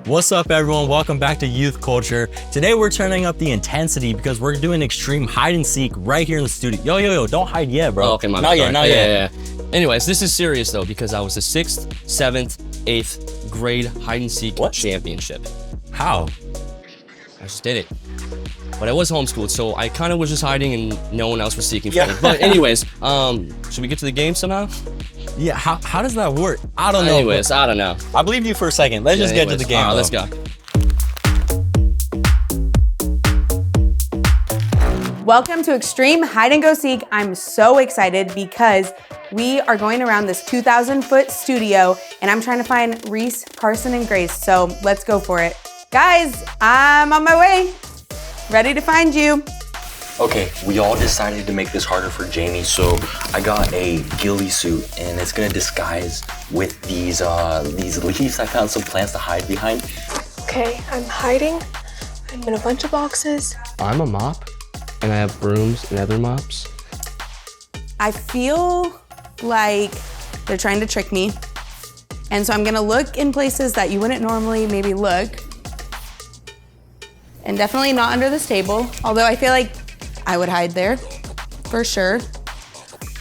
What's up, everyone? Welcome back to Youth Culture. Today we're turning up the intensity because we're doing extreme hide and seek right here in the studio. Yo, don't hide yet, bro. Oh, okay, my not yet. Yeah. Anyways, this is serious though because I was the 6th, 7th, 8th grade hide and seek championship. How? I just did it. But I was homeschooled, so I kind of was just hiding and no one else was seeking for me. But anyways, should we get to the game somehow? Yeah, how does that work? I don't know. Anyways, I don't know. I believe you for a second. Let's just get to the game. All right, let's go. Welcome to Extreme Hide and Go Seek. I'm so excited because we are going around this 2,000-foot studio and I'm trying to find Reese, Carson, and Grace. So let's go for it. Guys, I'm on my way. Ready to find you. Okay, we all decided to make this harder for Jamie, so I got a ghillie suit and it's gonna disguise with these leaves. I found some plants to hide behind. Okay, I'm hiding. I'm in a bunch of boxes. I'm a mop, and I have brooms and other mops. I feel like they're trying to trick me. And so I'm gonna look in places that you wouldn't normally maybe look. And definitely not under this table, although I feel like I would hide there, for sure.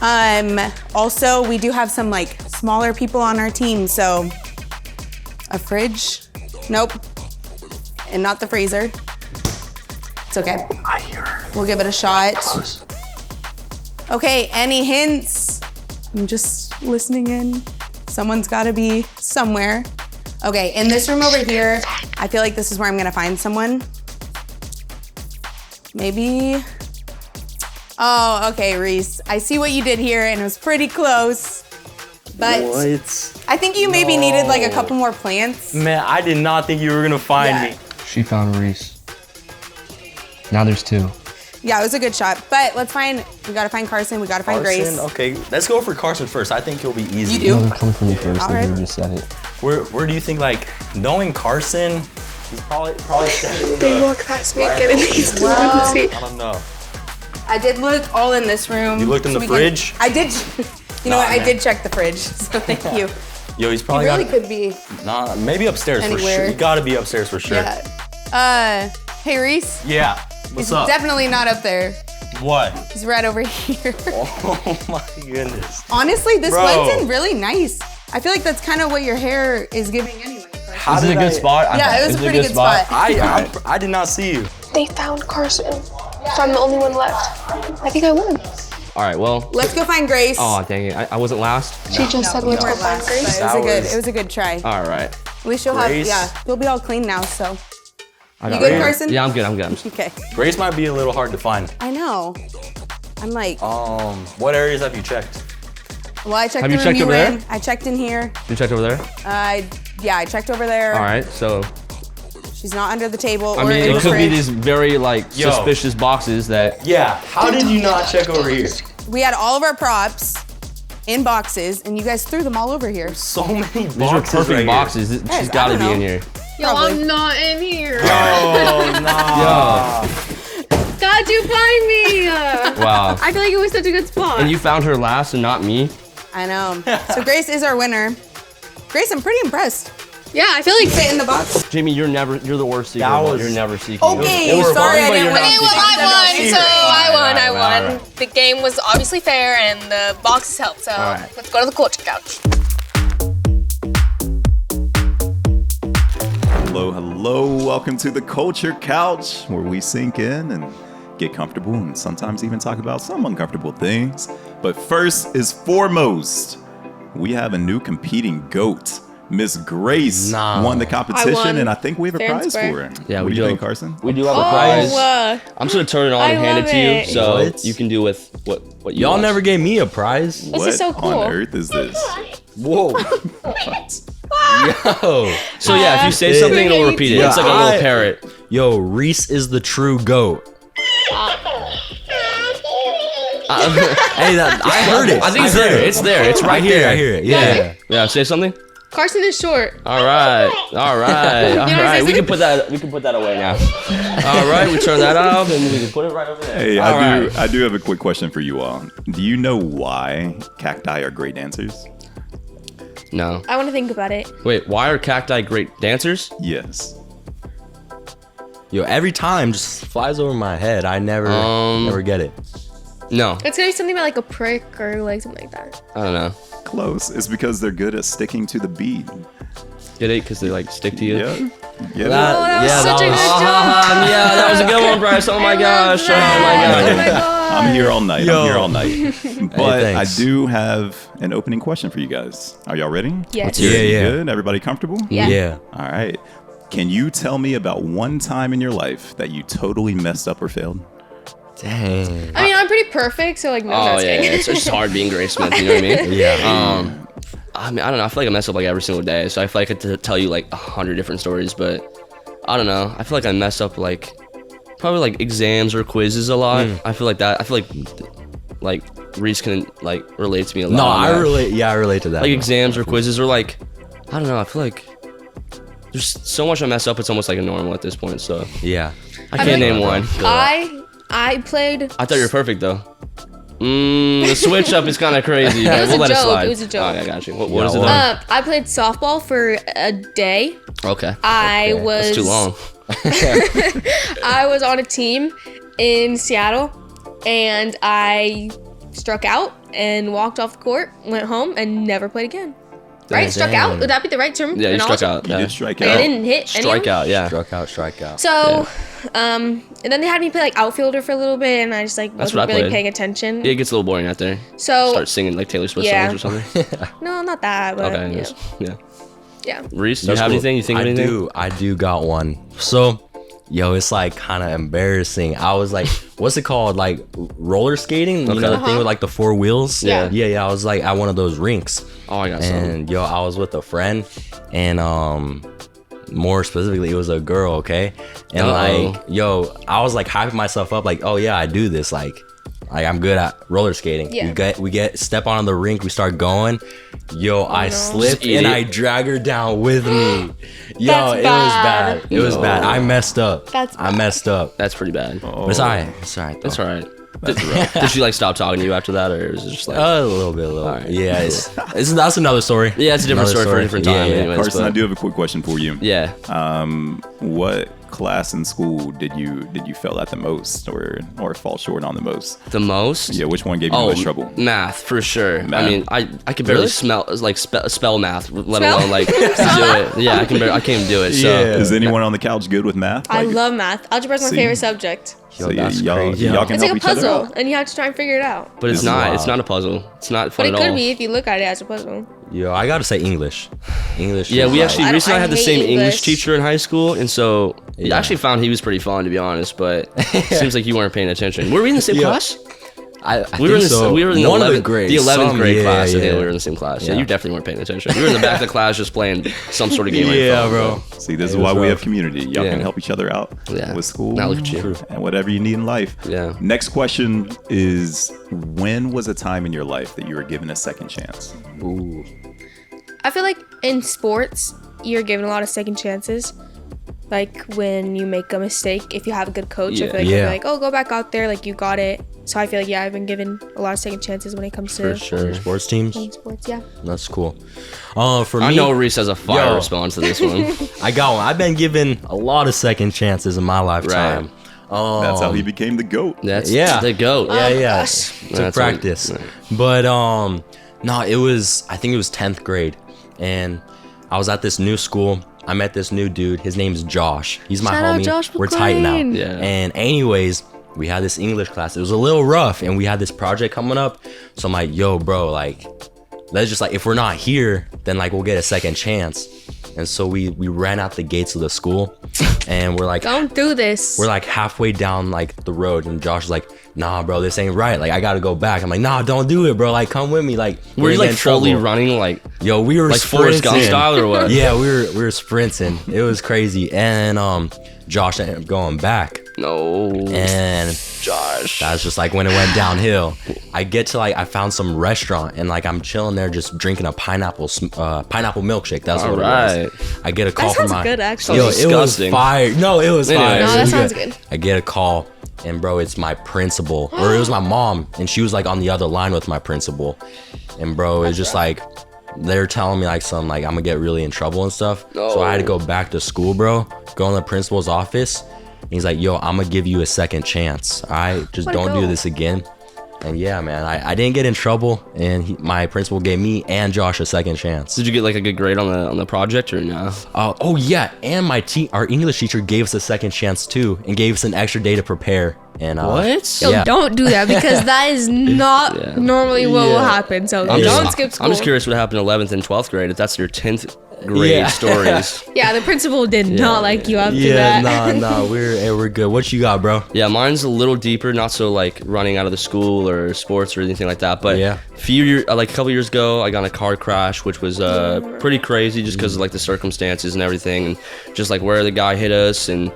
Also, we do have some like smaller people on our team, so a fridge, nope, and not the freezer. It's okay. I hear her. We'll give it a shot. Okay, any hints? I'm just listening in. Someone's gotta be somewhere. Okay, in this room over here, I feel like this is where I'm gonna find someone. Maybe. Oh, okay, Reese. I see what you did here, and it was pretty close. But What? I think you maybe needed like a couple more plants. Man, I did not think you were gonna find me. She found Reese. Now there's 2. Yeah, it was a good shot. But we gotta find Carson, we gotta find Grace. Okay, let's go for Carson first. I think he'll be easy. You do? No, they're coming for me first. All They right. never just said it. Where do you think, like, knowing Carson, he's probably They walk past me and get in these Well, see. I don't know. I did look all in this room. You looked in the we fridge? I did. You know Nah, what? I man. did check the fridge, so thank you. Yo, he's He probably really could be. Nah, maybe upstairs for Anywhere. sure. You gotta be upstairs for sure. Yeah. Hey Reese. Yeah. What's He's up? definitely not up there. What? He's right over here. Oh my goodness. Honestly, this Bro. blends in really nice. I feel like that's kind of what your hair is giving anyway. How Is it did a good I- spot? Yeah, it was a pretty good spot. I did not see you. They found Carson, so I'm the only one left. I think I won. All right, well. Let's go find Grace. Oh, dang it. I wasn't last. She just said let's You go weren't find last, Grace. but it was a good try. All right. At least you'll Grace. you'll be all clean now, so. I You got good, it. Carson? Yeah, I'm good. Okay. Grace might be a little hard to find. I know. I'm like, What areas have you checked? well, I checked Have the you room checked you over were there? in. I checked in here. You checked over there? Yeah, I checked over there. All right, so. She's not under the table I or mean, in the it could be fridge. these very, like, Yo. suspicious boxes that. Yeah. How did you not check over here? We had all of our props in boxes, and you guys threw them all over here. So many boxes. These are perfect right boxes. Guys, She's I got to don't be in know. here. Yo, Probably. I'm not in here. Here. Oh no. How'd you find me? Wow. I feel like it was such a good spot. And you found her last and not me? I know. So Grace is our winner. Grace, I'm pretty impressed. Yeah, I feel like Fit in the box. Jamie, you're the worst seeker. That was- You're never seeking. Okay, It was sorry fun, I but didn't you're win. not Okay, well, seeking. I won, so I won. Alright. The game was obviously fair, and the boxes helped. So Alright. let's go to the culture couch. Hello. Welcome to the Culture Couch, where we sink in and get comfortable and sometimes even talk about some uncomfortable things. But first is foremost, we have a new competing GOAT. Miss Grace won the competition, won. and I think we have a Fair and prize square. for her. Yeah, what we do you do. think, Carson? We do have a prize. I'm just gonna turn it on I and hand it love to you, it. so What? you can do with what you Y'all want. never gave me a prize. This is so What cool. on earth is this? Whoa. Yo. So yeah, if you say Yeah. something, it'll repeat it. Yeah, It's like a little parrot. Yo, Reese is the true GOAT. Hey, I heard it. I think it's there. It's there. It's right here. I hear it. Yeah. Yeah. Say something. Carson is short. All right. All right. All wanna say right. We can something? put that away now. All right. We turn that off and we can put it right over there. Hey, All right. I do have a quick question for you all. Do you know why cacti are great dancers? No. I want to think about it. Wait, why are cacti great dancers? Yes. Yo, every time just flies over my head. I never get it. No. It's gonna be something about like a prick or like something like that. I don't know. Close. It's because they're good at sticking to the beat. Get it? Because they like stick to you? Yeah. Yeah. That was such a good job. Yeah, that was a good one, Bryce. Oh my I love gosh. Oh that. my Oh my god. god. I'm here all night. I'm here all night. But I thanks. do have an opening question for you guys. Are y'all ready? Yes. Yeah, yeah. Good. Everybody comfortable? Yeah. Yeah. All right. Can you tell me about one time in your life that you totally messed up or failed? Dang. I mean, I'm pretty perfect, so like no, Oh that's yeah, kidding. it's just hard being Grace Smith. You know what I mean? Yeah. I mean, I don't know. I feel like I mess up like every single day, so I feel like I could tell you like 100 different stories, but I don't know. I feel like I mess up like probably like exams or quizzes a lot. I feel like that. I feel like Reese can like relate to me a lot. No, on I that. relate. Yeah, I relate to that. Like exams or quizzes or like I don't know. I feel like there's so much I mess up. It's almost like a normal at this point. So Yeah. I can't name one. I played. I thought you were perfect though. The switch up is kind of crazy, but was we'll a let it joke, slide. it was a joke. Oh, yeah, I got you. What is it? well, Then? I played softball for a day. Okay. I was That's too long. I was on a team in Seattle, and I struck out and walked off the court, went home, and never played again. Right? Struck out? Would that be the right term? Yeah, you struck out. You Yeah. did strike Like, out. I didn't hit anyone. Strike out, yeah. Strike out. So, and then they had me play like outfielder for a little bit, and I just like That's wasn't what I really played. paying attention. Yeah, it gets a little boring out there. So, Start singing like Taylor Swift Yeah. songs or something. no, not that, but Okay, yeah. anyways. Yeah. Yeah. Reese, do you That's have cool. anything? You think of anything? I do got one. So, yo, it's like kind of embarrassing. I was like, what's it called? Like roller skating? You know the thing with like the 4 wheels? Yeah. Yeah. I was like at one of those rinks. Oh, I got something. And yo, I was with a friend, and more specifically, it was a girl. Okay, and like, yo, I was like hyping myself up, like, oh yeah, I do this. Like I'm good at roller skating. Yeah. We get step on the rink. We start going. Yo, I slipped Just eat and it. I drag her down with me. Yo, That's it was bad. bad. It was bad. I messed up. That's I messed up. That's pretty bad. But it's alright. It's alright. That's all right. Did she like stop talking to you after that, or is it just like? A little bit. Alright. Yeah, that's another story. Yeah, it's a different story for a different time. Yeah. Anyways, Carson, but- I do have a quick question for you. Yeah. What class in school did you fail at the most, or fall short on the most? The most? Yeah, which one gave you the most trouble? Math for sure. Math. I mean, I could barely spell math, let alone like do Spell it. Yeah, I can't even do it. So Yeah. Is anyone on the couch good with math? I Like, love math. Algebra is my See? favorite subject. so that's y'all crazy. can It's help like a each other puzzle, out. and you have to try and figure it out. but it's This is not. wild. It's not a puzzle. It's not But fun it at could all. be if you look at it as a puzzle. Yo, I gotta say English. English. Yeah, is we like- actually I don't- recently I had the hate same English English. teacher in high school, and so I Yeah. actually found he was pretty fun to be honest. But it seems like you weren't paying attention. Were we in the same Yeah. class? I We were in the, so. we were in the One 11th, of the grades. the 11th Some- grade yeah, class. I Yeah. think we were in the same class. Yeah, Yeah. you definitely weren't paying attention. You were in the back of the class just playing some sort of game. on your Yeah, phone, bro. See, this is It was why we rough. have community. Y'all Yeah. can help each other out Yeah. with school Now look at you. and whatever you need in life. Yeah. Next question is, when was a time in your life that you were given a second chance? Ooh. I feel like in sports, you're given a lot of second chances. Like when you make a mistake, if you have a good coach, I Yeah. feel like you'll Yeah. be like, oh, go back out there, like you got it. So I feel like, yeah, I've been given a lot of second chances when it comes For to sure. Sports teams. playing sports. Yeah. That's cool. For me, I know Reese has a fire Yo. response to this one. I got one. I've been given a lot of second chances in my lifetime. That's how he became the GOAT. That's Yeah. the goat. Yeah, yeah. gosh. To That's practice. what- But no, I think it was 10th grade, and I was at this new school. I met this new dude. His name's Josh. He's my Shout out homie. Josh We're tight now. McLean. Yeah. And anyways, we had this English class. It was a little rough, and we had this project coming up. So I'm like, yo, bro, like, let's just like, if we're not here, then like we'll get a second chance. And so we ran out the gates of the school, and we're like, Don't do this. we're like halfway down like the road, and Josh is like, nah, bro, this ain't right. Like I gotta go back. I'm like, nah, don't do it, bro. Like come with me. Like Were you gonna like get in fully trouble." running like Yo, we were Forrest Gump sprinting. style or what? Yeah, we were sprinting. It was crazy. And Josh ended up going back. No. And Josh. that's just like when it went downhill. I get to like I found some restaurant, and like I'm chilling there just drinking a pineapple milkshake. That's what it Alright. was. I get a call from sounds my good, actually. Yo, Sounds it was disgusting. fire. No, it was Anyway. fire. No, It that was sounds good. I get a call, and bro, it's my principal, or it was my mom, and she was like on the other line with my principal, and bro, it's just like, they're telling me like some like I'm gonna get really in trouble and stuff. So I had to go back to school, bro. Go in the principal's office. And he's like, yo, I'm gonna give you a second chance. I just don't do this again. And yeah, man, I didn't get in trouble, and my principal gave me and Josh a second chance. Did you get like a good grade on the project or no? Oh yeah, and our English teacher gave us a second chance too, and gave us an extra day to prepare. And what? Yo, yeah. don't do that because that is not normally what will happen. So don't skip school. I'm just curious what happened in 11th and 12th grade. If that's your 10th grade stories. Yeah, the principal did not like you after that. Nah, we're good. What you got, bro? Yeah, mine's a little deeper, not so like running out of the school or sports or anything like that. But Yeah. like a couple years ago, I got in a car crash, which was pretty crazy just because of like the circumstances and everything, and just like where the guy hit us and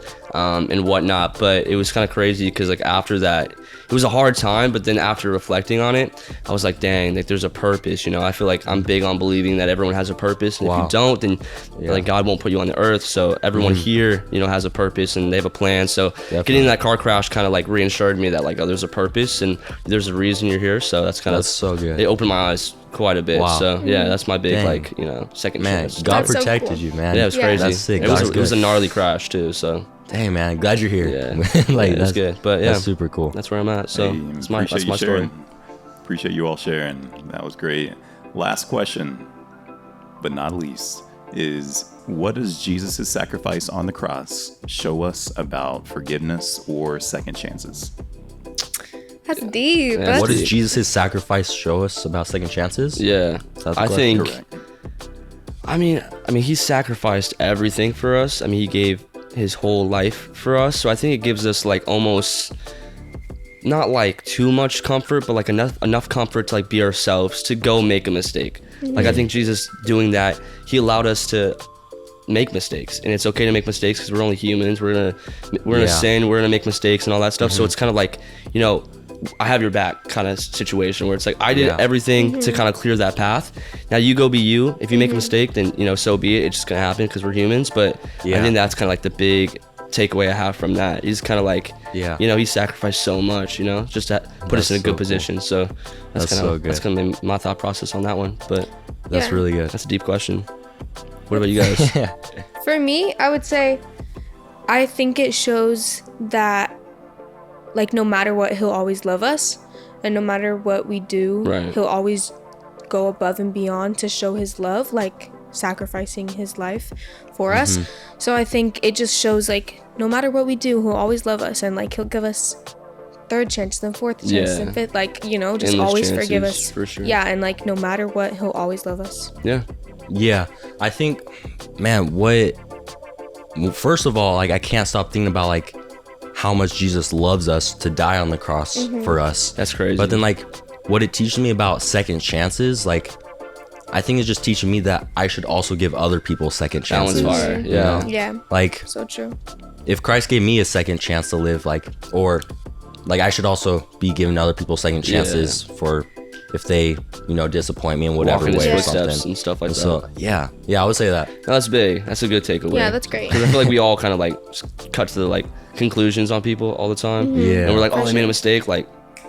whatnot. But it was kind of crazy because like after that, it was a hard time. But then after reflecting on it, I was like, dang, like there's a purpose. You know, I feel like I'm big on believing that everyone has a purpose, and if you don't, then like God won't put you on the earth. So everyone here, you know, has a purpose and they have a plan. So getting in that car crash kind of like reassured me that like, oh, there's a purpose and there's a reason you're here. So that's so good. It opened my eyes quite a bit. Wow. So yeah, that's my big Dang. like, you know, second Man, chance. God That's so protected cool. you, man. Yeah, it was crazy. That's sick. It was God's a good. gnarly crash too. So Hey, man, glad you're here. yeah, like yeah, that's good. But yeah, that's super cool. that's where I'm at. So Hey, that's my appreciate you story. sharing. Appreciate you all sharing. That was great. Last question, but not least, is what does Jesus' sacrifice on the cross show us about forgiveness or second chances? That's deep. Yeah, That's What does deep. Jesus' sacrifice show us about second chances? Yeah, That's I correct. think. Correct. I mean, he sacrificed everything for us. I mean, he gave his whole life for us. So I think it gives us like almost not like too much comfort, but like enough comfort to like be ourselves, to go make a mistake. Like I think Jesus doing that, he allowed us to make mistakes, and it's okay to make mistakes because we're only humans. We're gonna sin. We're gonna make mistakes and all that stuff. So it's kind of like, you know, I have your back kind of situation where it's like I did everything to kind of clear that path. Now you go be you. If you make a mistake, then you know, so be it. It's just gonna happen because we're humans. But I think that's kind of like the big takeaway I have from that. He's kind of like, you know, he sacrificed so much, you know, just to put us in a good position. So that's kind so of good. that's kind of my thought process on that one. But That's really good. that's a deep question. What about you guys? For me, I would say I think it shows that like no matter what, he'll always love us, and no matter what we do, he'll always go above and beyond to show his love, like sacrificing his life for us. So I think it just shows like no matter what we do, he'll always love us, and like he'll give us third chance, then fourth chance, and fifth, like, you know, just Endless always chances, forgive us. for sure. Yeah, and like no matter what, he'll always love us. Yeah. I think, man, well, first of all, like I can't stop thinking about like how much Jesus loves us to die on the cross for us. That's crazy. But then like what it teaches me about second chances, like I think it's just teaching me that I should also give other people second That one's chances. fire. you Yeah. know? Yeah, Like so true. if Christ gave me a second chance to live, like, or like I should also be giving other people second chances for if they, you know, disappoint me in whatever Walk in his way or footsteps something. and stuff like So that. yeah, I would say that. No, that's big. That's a good takeaway. Yeah, that's great. 'Cause I feel like we all kind of like just cut to the like conclusions on people all the time. Yeah. And we're like, oh, they made a mistake, like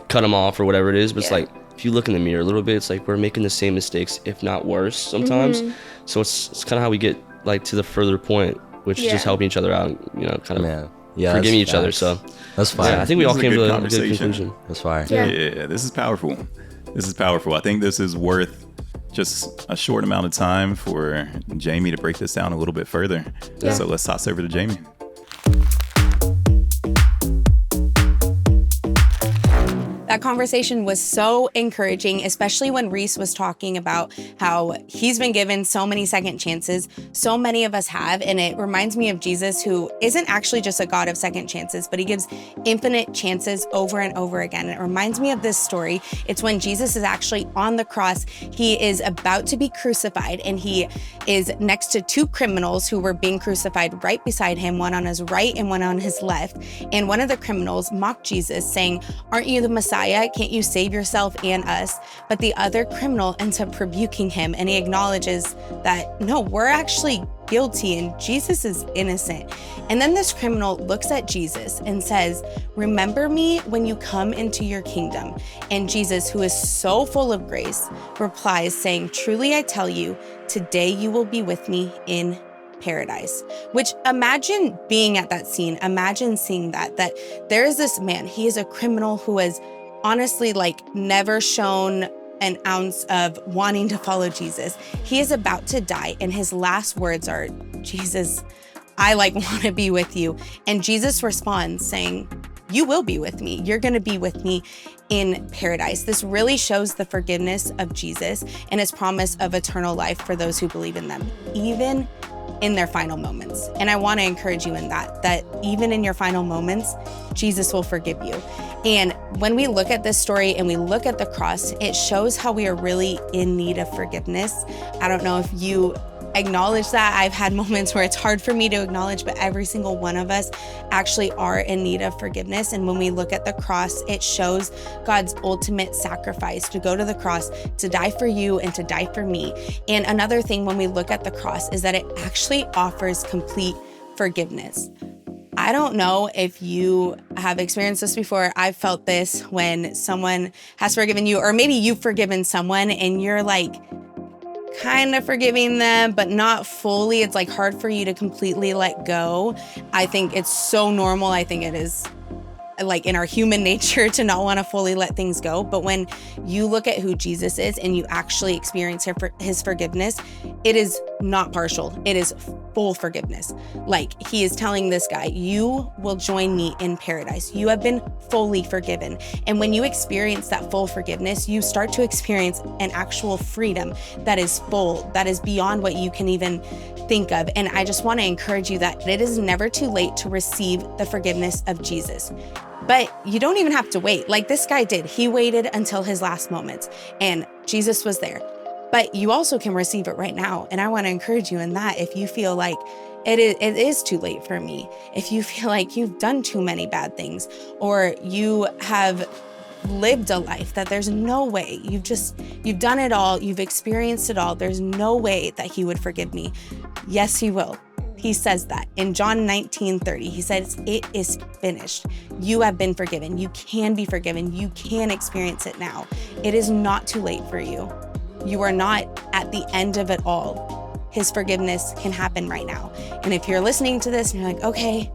cut them off or whatever it is. But it's like, if you look in the mirror a little bit, it's like we're making the same mistakes, if not worse sometimes. So it's kind of how we get like to the further point, which is just helping each other out, you know, kind of Man. Yeah, forgiving that's each other. facts. So That's fire. yeah, I think we This all is a came good to a good conversation. conclusion. That's fire. Yeah, this is powerful. This is powerful. I think this is worth just a short amount of time for Jamie to break this down a little bit further. So let's toss over to Jamie. That conversation was so encouraging, especially when Reese was talking about how he's been given so many second chances. So many of us have, and it reminds me of Jesus, who isn't actually just a God of second chances, but he gives infinite chances over and over again. And it reminds me of this story. It's when Jesus is actually on the cross. He is about to be crucified, and he is next to two criminals who were being crucified right beside him, one on his right and one on his left. And one of the criminals mocked Jesus, saying, "Aren't you the Messiah? Messiah? Can't you save yourself and us?" But the other criminal ends up rebuking him, and he acknowledges that, no, we're actually guilty and Jesus is innocent. And then this criminal looks at Jesus and says, "Remember me when you come into your kingdom." And Jesus, who is so full of grace, replies saying, "Truly I tell you, today you will be with me in paradise." Which, imagine being at that scene. Imagine seeing that there is this man, he is a criminal who has honestly never shown an ounce of wanting to follow Jesus. He is about to die, and his last words are, "Jesus, I want to be with you." And Jesus responds saying, "You will be with me. You're going to be with me in paradise." This really shows the forgiveness of Jesus and his promise of eternal life for those who believe in them, even in their final moments. And I want to encourage you in that even in your final moments, Jesus will forgive you. And when we look at this story and we look at the cross, it shows how we are really in need of forgiveness. I don't know if you acknowledge that. I've had moments where it's hard for me to acknowledge, but every single one of us actually are in need of forgiveness. And when we look at the cross, it shows God's ultimate sacrifice to go to the cross, to die for you and to die for me. And another thing when we look at the cross is that it actually offers complete forgiveness. I don't know if you have experienced this before. I've felt this when someone has forgiven you, or maybe you've forgiven someone and you're kind of forgiving them, but not fully. It's hard for you to completely let go. I think it's so normal. I think it is in our human nature to not want to fully let things go. But when you look at who Jesus is and you actually experience his forgiveness, it is not partial. It is full forgiveness. He is telling this guy, "You will join me in paradise. You have been fully forgiven." And when you experience that full forgiveness, you start to experience an actual freedom that is full, that is beyond what you can even think of. And I just want to encourage you that it is never too late to receive the forgiveness of Jesus. But you don't even have to wait this guy did. He waited until his last moments and Jesus was there. But you also can receive it right now. And I want to encourage you in that. If you feel like it is too late for me, if you feel like you've done too many bad things, or you have lived a life that there's no way, you've done it all, you've experienced it all, there's no way that he would forgive me. Yes, he will. He says that in John 19:30, he says, "It is finished." You have been forgiven. You can be forgiven. You can experience it now. It is not too late for you. You are not at the end of it all. His forgiveness can happen right now. And if you're listening to this and you're okay,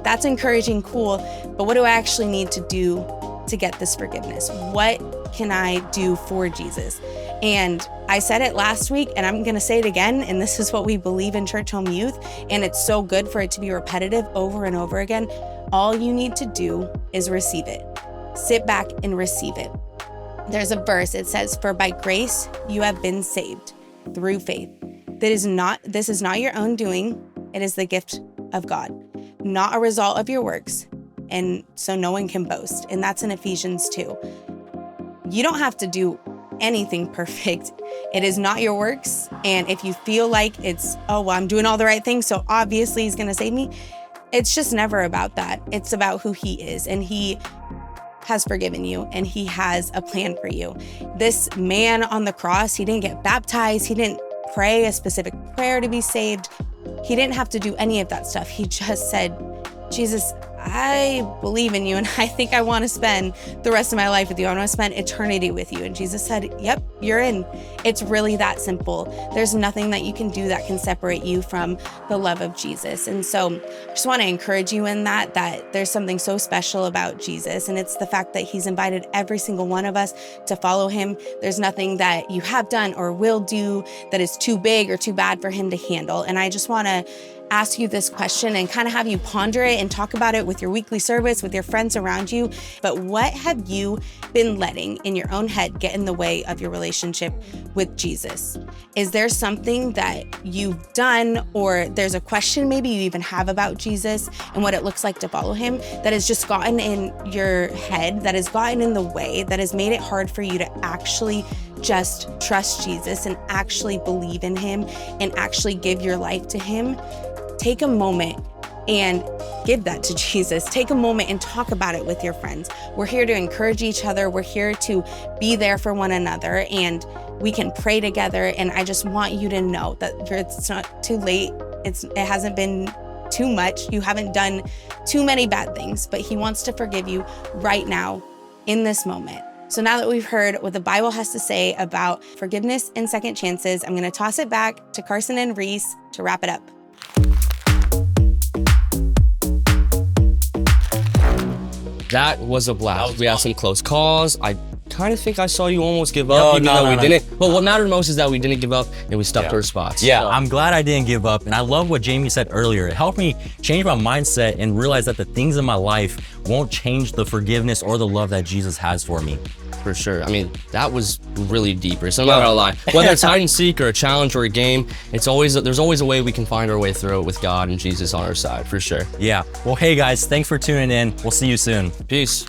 that's encouraging, cool, but what do I actually need to do to get this forgiveness? What can I do for Jesus? And I said it last week and I'm going to say it again. And this is what we believe in Church Home Youth. And it's so good for it to be repetitive over and over again. All you need to do is receive it. Sit back and receive it. There's a verse. It says, "For by grace you have been saved through faith. This is not your own doing. It is the gift of God, not a result of your works. And so no one can boast." And that's in Ephesians 2. You don't have to do anything perfect. It is not your works. And if you feel like it's, "Oh, well, I'm doing all the right things, so obviously he's going to save me," it's just never about that. It's about who he is. And he has forgiven you and he has a plan for you. This man on the cross, he didn't get baptized. He didn't pray a specific prayer to be saved. He didn't have to do any of that stuff. He just said, "Jesus, I believe in you and I think I want to spend the rest of my life with you. I want to spend eternity with you." And Jesus said, "Yep, you're in." It's really that simple. There's nothing that you can do that can separate you from the love of Jesus. And so I just want to encourage you in that there's something so special about Jesus. And it's the fact that he's invited every single one of us to follow him. There's nothing that you have done or will do that is too big or too bad for him to handle. And I just want to ask you this question and kind of have you ponder it and talk about it with your weekly service, with your friends around you. But what have you been letting in your own head get in the way of your relationship with Jesus? Is there something that you've done, or there's a question maybe you even have about Jesus and what it looks like to follow him that has just gotten in your head, that has gotten in the way, that has made it hard for you to actually just trust Jesus and actually believe in him and actually give your life to him? Take a moment and give that to Jesus. Take a moment and talk about it with your friends. We're here to encourage each other. We're here to be there for one another, and we can pray together. And I just want you to know that it's not too late. It hasn't been too much. You haven't done too many bad things, but he wants to forgive you right now in this moment. So now that we've heard what the Bible has to say about forgiveness and second chances, I'm going to toss it back to Carson and Reese to wrap it up. That was a blast. We had some close calls. I kind of think I saw you almost give up, even though we didn't. But what mattered most is that we didn't give up and we stuck to our spots. Yeah, So, I'm glad I didn't give up. And I love what Jamie said earlier. It helped me change my mindset and realize that the things in my life won't change the forgiveness or the love that Jesus has for me. for sure. I mean, that was really deeper. So I'm not gonna lie. Whether it's hide and seek or a challenge or a game, there's always a way we can find our way through it with God and Jesus on our side, for sure. Yeah. Well, hey guys, thanks for tuning in. We'll see you soon. Peace.